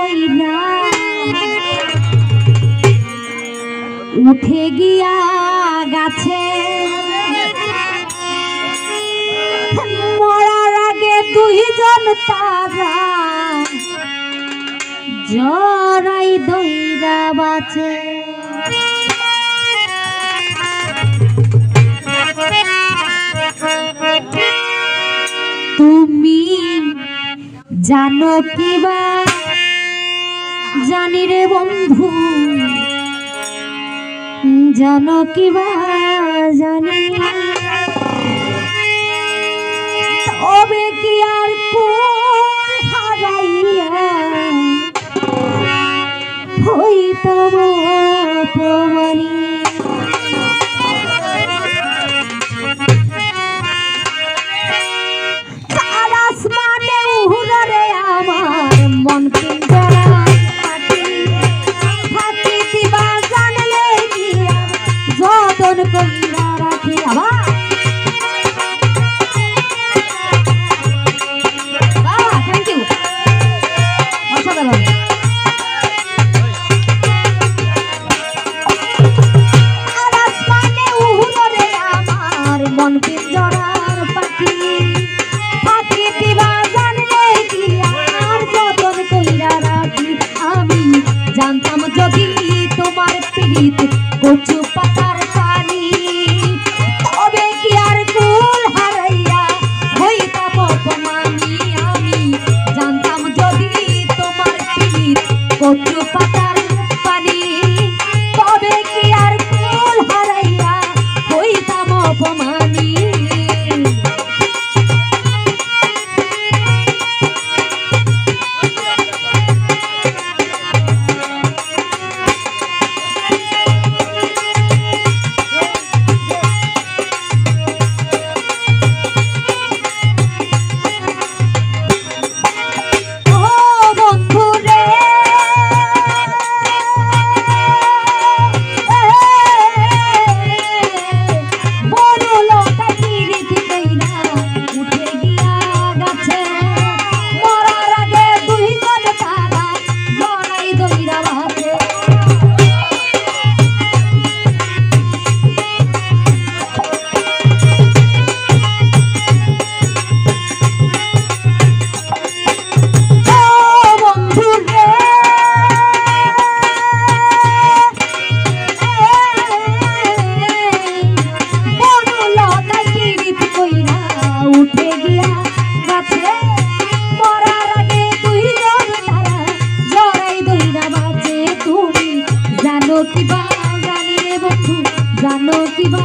কইরা উঠে গিয়া গাছে মরার আগে দুইজন তারা জড়াই দইরা বাঁচে। তুমি জানো কিবা জানি রে বন্ধু, জানো কিবা জানি, তবে কি আর কোন হারাইয়া হইতাম প্রমাণী। আসমানে উড়ে আমার মন পিঞ্জরা থাকি থাকি দিবা জানলে গিয়া যতন কইরা রাখি। আবার থ্যাংক ইউ, অসাধারণ। আসমানে উড়ে আমার মন পিঞ্জরার পাখি থাকি দিবা জানলে গিয়া যতন কইরা রাখি। আমি জানতাম যদি তোমার পীড়িত কচু পাতার পানি, তবে কি আর কুল হারাইয়া হইতাম অপমানী। আমি জানতাম যদি তোমার পীড়িত কচু পাতার পানি, তবে কি আর কুল হারাইয়া হইতাম অপমানী। জানো কিবা জানি রে বন্ধু, জানো কিবা